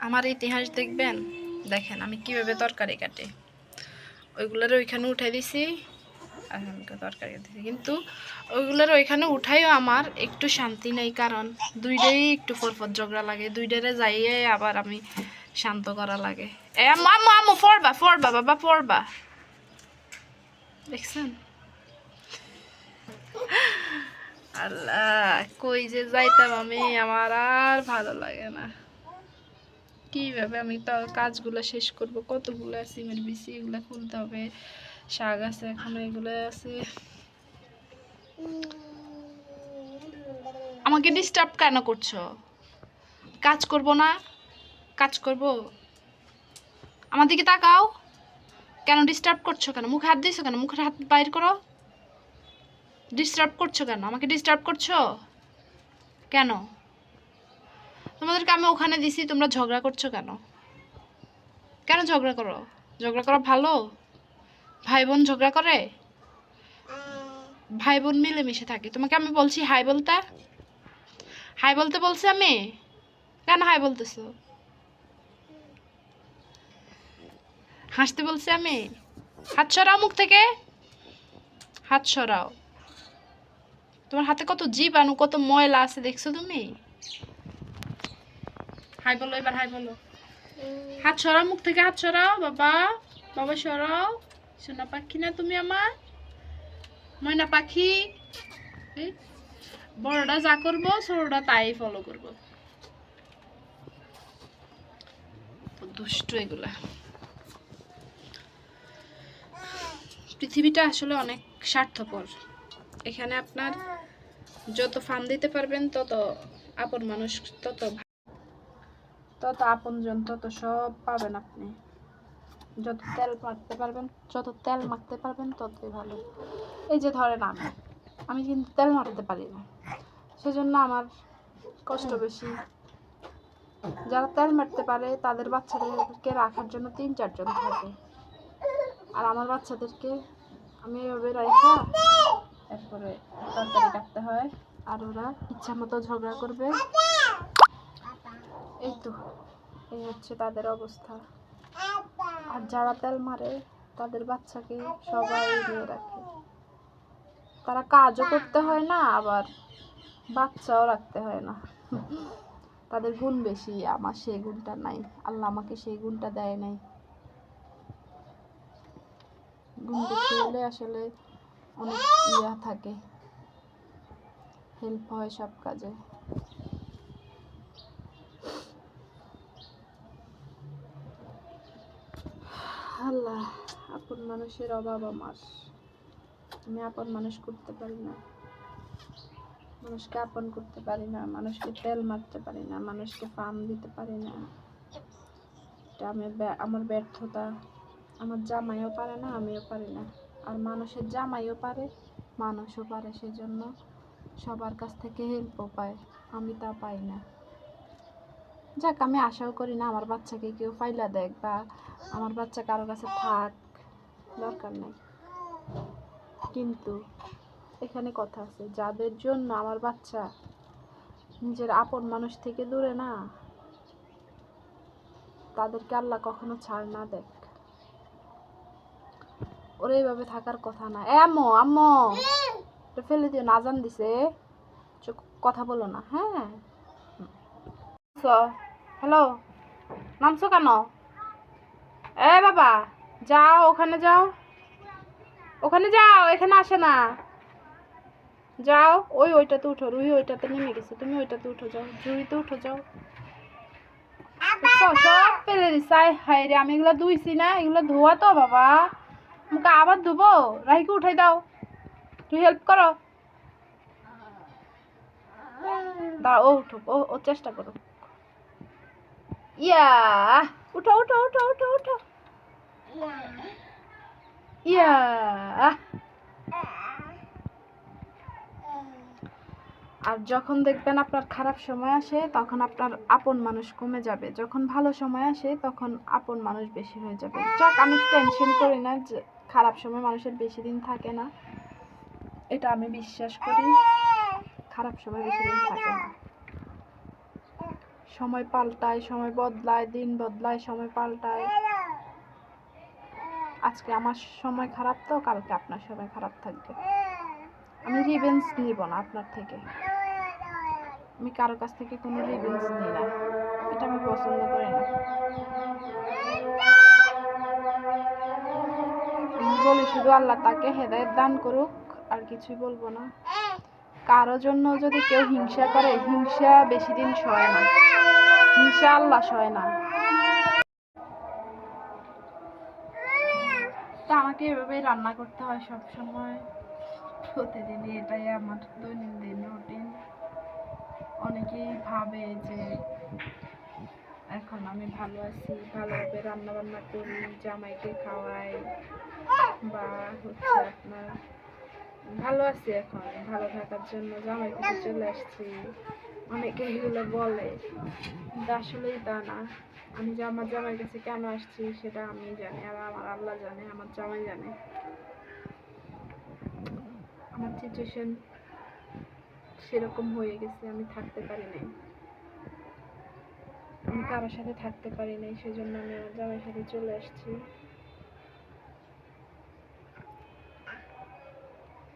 আমার ইতিহাস দেখবেন, দেখেন আমি কিভাবে তরকারি কাটি। ওইগুলোর ওইখানে উঠাই দিছি আর আমাকে তরকারি দিছি, কিন্তু ওইগুলোর ওইখানে উঠাইও আমার একটু শান্তি নেই, কারণ দুইটাই একটু ফরফর ঝগড়া লাগে, দুইটারে যাইয়ে আবার আমি শান্ত করা লাগে। এ আম্মু আম্মু পড়বা পড়বা বাবা পড়বা, দেখছেন? আল্লাহ, কই যে যাইতাম আমি, আমার আর ভালো লাগে না। কিভাবে আমি তো কাজগুলো শেষ করব? কতগুলো সিমের বিচি, এগুলো খুলতে হবে, শাক আছে এখনো, এগুলো আছে। আমাকে ডিস্টার্ব কেন করছো? কাজ করব না? কাজ করব? আমার দিকে তাকাও। কেন ডিস্টার্ব করছো? কেন মুখে হাত দিছো? কেন মুখের হাত বাইর করো। ডিস্টার্ব করছো কেন? আমাকে ডিস্টার্ব করছো কেন? তোমাদেরকে আমি ওখানে দিছি, তোমরা ঝগড়া করছো কেন? কেন ঝগড়া করো? ঝগড়া করা ভালো? ভাই বোন ঝগড়া করে? ভাই বোন মিলেমিশে থাকি। তোমাকে আমি বলছি হাই বলতে? হাই বলতে বলছি আমি? কেন হাই বলতেছো? হাসতে বলছি আমি? হাত সরাও মুখ থেকে, হাত সরাও। তোমার হাতে কত জীবাণু, কত ময়লা আছে দেখছো তুমি? হাই বলো এবার, হাই বলো। হাত সরাও মুখ থেকে, হাত সরাও বাবা, বাবা সরাও। সোনা পাখি না তুমি আমার? ময়না পাখি। বড়টা যা করবো ছোটটা তাই ফলো করবো। দুষ্ট এগুলা। পৃথিবীটা আসলে অনেক স্বার্থপর। এখানে আপনার যত ফান দিতে পারবেন, তত আপন মানুষ, তত আপনজন, তত সব পাবেন আপনি। যত তেল মাখতে পারবেন ততই ভালো। এই যে ধরেন আমি কিন্তু তেল মারতে পারি না, সেজন্য আমার কষ্ট বেশি। যারা তেল মারতে পারে তাদের বাচ্চাদেরকে রাখার জন্য 3-4 জন থাকে, আর আমার বাচ্চাদেরকে আমি এভাবে রাখা, তারপরে তরকারি কাটতে হয়, আর ওরা ইচ্ছা মতো ঝগড়া করবে। এই তো, এই হচ্ছে তাদের অবস্থা। আর যারা তেল মারে তাদের বাচ্চাকে সবাই নিয়ে রাখে। তারা কাজও করতে হয় না, আবার বাচ্চাও রাখতে হয় না। তাদের গুণ বেশি, আমার সেই গুণটা নাই। আল্লাহ আমাকে সেই গুণটা দেয় নাই। গুণ বেশি হলে আসলে অনেক থাকে, হেল্প হয় সব কাজে। আল্লাহ, আপন মানুষের অভাব আমার। আমি আপন মানুষ করতে পারি না, মানুষকে আপন করতে পারি না, মানুষকে তেল মারতে পারি না, মানুষকে ফার্ম দিতে পারি না। এটা আমার ব্যর্থতা। আমার জামাইও পারে না, আমিও পারি না। আর মানুষের জামাইও পারে, মানুষও পারে, সেজন্য সবার কাছ থেকে হেল্পও পায়, আমি তা পাই না। যাক, আমি আশাও করি না আমার বাচ্চাকে কেউ ফাইলা দেখ, বা আমার বাচ্চা কারো কাছে থাক, দরকার নেই। কিন্তু এখানে কথা আছে, যাদের জন্য আমার বাচ্চা নিজের আপন মানুষ থেকে দূরে না, তাদেরকে আল্লাহ কখনো ছাড় না দেখ। ওরা এইভাবে থাকার কথা না। আম্মু আম্মু, ফেলে দিও না, আজান দিছে, কথা বলো না। হ্যাঁ, হ্যালো, নামছো কেন? বাবা যাও, ওখানে যাও, ওখানে যাও, এখানে আসে না। যাও, ওইটাতে উঠো, রুহি ওইটাতে নেমে গেছে, তুমি ওইটাতে উঠো, যাও জুড়িতে উঠো, যাও। সব ফেলে দিচ্ছি। হাই রে, আমি এগুলো ধুইছি না, এগুলো ধোয়া তো বাবা, মুখে আবার ধুবো। রাহিকে উঠাই দাও, তুই হেল্প করো। দাঁড়া, ও উঠো, ও চেষ্টা করো। ইয়া, উঠো উঠো উঠো উঠো উঠো। ইয়া, আর যখন দেখবেন আপনার খারাপ সময় আসে, তখন আপনার আপন মানুষ কমে যাবে। যখন ভালো সময় আসে, তখন আপন মানুষ বেশি হয়ে যাবে। যাক, আমি টেনশন করি না যে খারাপ সময় মানুষের বেশি দিন থাকে না, এটা আমি বিশ্বাস করি। খারাপ সময় বেশি দিন থাকে না, সময় পাল্টায়, সময় বদলায়, দিন বদলায়, সময় পাল্টায়। আজকে আমার সময় খারাপ, তো কালকে আপনার সময় খারাপ থাকবে। আমি রিভেঞ্জ নিব না আপনার থেকে, আমি কারো কাছ থেকে কোনো রিভেঞ্জ নিই না, এটা আমি পছন্দ করি না। আমি বলি শুধু আল্লাহ তাকে হেদায়েত দান করুক, আর কিছুই বলবো না। কারো জন্য যদি কেউ হিংসা করে, হিংসা বেশি দিন সয় না, হিংসা আল্লাহ সয় না। তা আমাকে এভাবেই রান্না করতে হয় সব সময়, প্রতিদিনই, এটাই আমার দৈনন্দিন রুটিন। অনেকেই ভাবে যে এখন আমি ভালো আছি, ভালোভাবে রান্না বান্না করি, জামাইকে খাওয়াই, বা হচ্ছে আপনার ভালো আছি, এখন ভালো থাকার জন্য জামাই কাছে চলে আসছি, অনেকে এগুলো বলে, কিন্তু আসলেই তা না। আমি যে আমার জামাইয়ের কাছে কেন আসছি সেটা আমি জানি, আর আমার আল্লাহ জানে, আমার জামাই জানে। আমার সিচুয়েশন সেরকম হয়ে গেছে, আমি থাকতে পারি নাই, আমি কারোর সাথে থাকতে পারি নাই, সেজন্য আমি আমার জামাইয়ের সাথে চলে আসছি।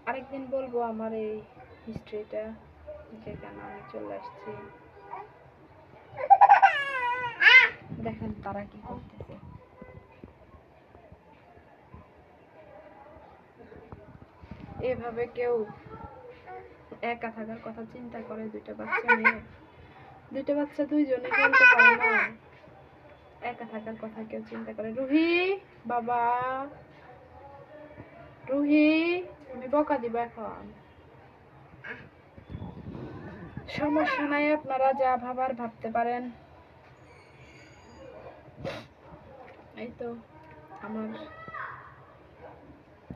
আরেকদিন বলবো আমার এই হিস্ট্রিটা, যে কেন আমি চলে আসছি। দেখেন তারা কি করতেছে। এভাবে কেউ একা থাকার কথা চিন্তা করে? দুইটা বাচ্চা নিয়ে, দুইটা বাচ্চা দুইজনে চলতে পারে না, একা থাকার কথা কেউ চিন্তা করে? রুহি বাবা, রুহি, আমি বকা দিব এখন। সমস্যা নাই, আপনারা যা ভাবার ভাবতে পারেন। এই তো আমার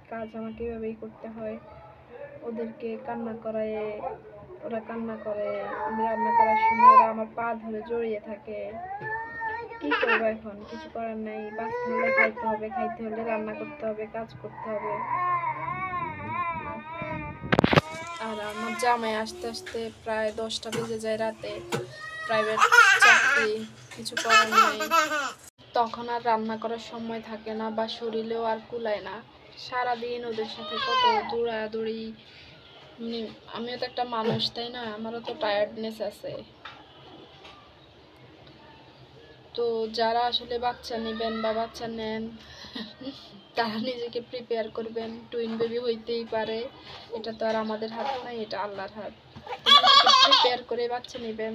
কাজ, আমাকে এভাবেই করতে হয়। ওদেরকে কান্না করায়, ওরা কান্না করে, আমি রান্না করার সময় ওরা আমার পা ধরে জড়িয়ে থাকে। কি করবো এখন? কিছু করার নাই, বাঁচতে হলে খাইতে হবে, খাইতে হলে রান্না করতে হবে, কাজ করতে হবে। আর আমার জামাই আসতে আসতে প্রায় 10টা বেজে যায় রাতে, প্রাইভেট চাকরি, কিছু করার নাই। তখন আর রান্না করার সময় থাকে না, বা শরীরেও আর কুলায় না। সারাদিন ওদের সাথে কত দৌড়াদৌড়ি, আমিও তো একটা মানুষ, তাই না? আমারও তো টায়ার্ডনেস আছে। তো যারা আসলে বাচ্চা নেবেন বা বাচ্চা নেন, তারা নিজেকে প্রিপেয়ার করবেন, টুইন বেবি হইতেই পারে, এটা তো আর আমাদের হাত নাই, এটা আল্লাহর হাত। প্রিপেয়ার করে বাচ্চা নেবেন,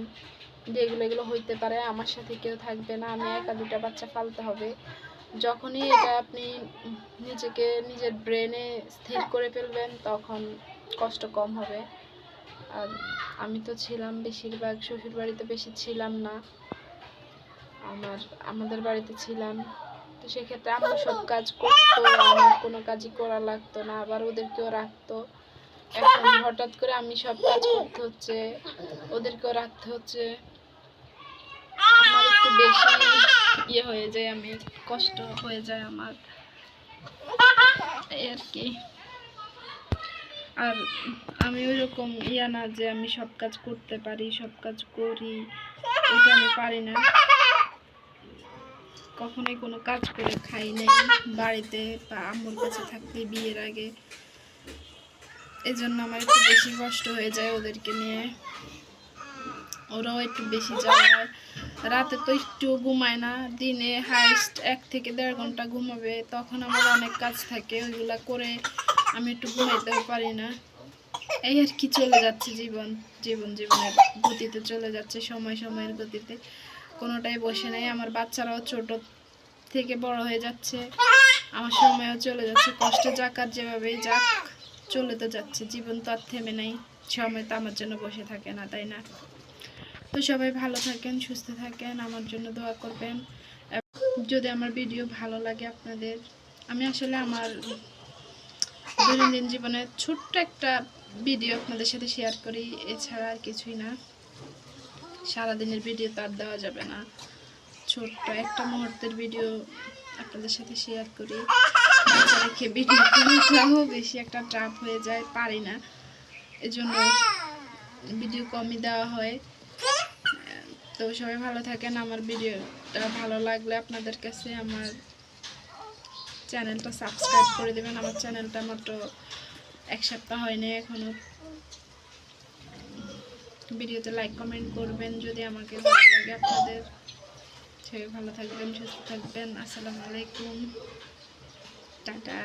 যে এগুলো হইতে পারে, আমার সাথে কেউ থাকবে না, আমি একা দুটা বাচ্চা পালতে হবে। যখনই এটা আপনি নিজেকে নিজের ব্রেনে স্থির করে ফেলবেন, তখন কষ্ট কম হবে। আর আমি তো ছিলাম বেশিরভাগ শ্বশুর বাড়িতে, বেশি ছিলাম না, আমাদের বাড়িতে ছিলাম। তো সেক্ষেত্রে আম্মু সব কাজ করতো, আমার কোনো কাজই করা লাগতো না, আবার ওদেরকেও রাখতো। এখন হঠাৎ করে আমি সব কাজ করতে হচ্ছে, ওদেরকেও রাখতে হচ্ছে, আমার একটু বেশি ইয়ে হয়ে যায়, আমি কষ্ট হয়ে যায় আমার, এই আর কি। আর আমি ওইরকম ইয়া না যে আমি সব কাজ করতে পারি, সব কাজ করি, ওটা আমি পারি না। কখনোই কোনো কাজ করে খাই নাই বাড়িতে বা আম্মুর কাছে থাকতে বিয়ের আগে, এজন্য আমার একটু বেশি কষ্ট হয়ে যায় ওদেরকে নিয়ে। ওরাও একটু বেশি যায়, রাতে তো একটু ঘুমায় না, দিনে হাইস্ট 1 থেকে 1.5 ঘন্টা ঘুমাবে, তখন আমার অনেক কাজ থাকে, ওইগুলা করে আমি একটু ঘুমাইতেও পারি না। এই আর কি, চলে যাচ্ছে জীবনের গতিতে চলে যাচ্ছে, সময়ের গতিতে, কোনোটাই বসে নেই। আমার বাচ্চারাও ছোট থেকে বড় হয়ে যাচ্ছে, আমার সময়ও চলে যাচ্ছে, কষ্টে যাক আর যেভাবেই যাক চলে তো যাচ্ছে, জীবন তো আর থেমে নেই, সময় তো আমার জন্য বসে থাকে না, তাই না? তো সবাই ভালো থাকেন, সুস্থ থাকেন, আমার জন্য দোয়া করবেন। যদি আমার ভিডিও ভালো লাগে আপনাদের, আমি আসলে আমার দৈনন্দিন জীবনের ছোট্ট একটা ভিডিও আপনাদের সাথে শেয়ার করি, এছাড়া আর কিছুই না। সারাদিনের ভিডিও তো আর দেওয়া যাবে না, ছোট্ট একটা মুহূর্তের ভিডিও আপনাদের সাথে শেয়ার করি। বাচ্চা রেখে ভিডিও করাও বেশি একটা চাপ হয়ে যায়, পারি না, এজন্য ভিডিও কমই দেওয়া হয়। তো সবাই ভালো থাকেন। আমার ভিডিওটা ভালো লাগলে আপনাদের কাছে আমার চ্যানেলটা সাবস্ক্রাইব করে দেবেন। আমার চ্যানেলটা মাত্র 1 সপ্তাহ হয়নি এখনো। ভিডিওতে লাইক কমেন্ট করবেন যদি আমাকে ভালো লাগে আপনাদের। সবাই ভালো থাকবেন, সুস্থ থাকবেন। আসসালামু আলাইকুম, টাটা।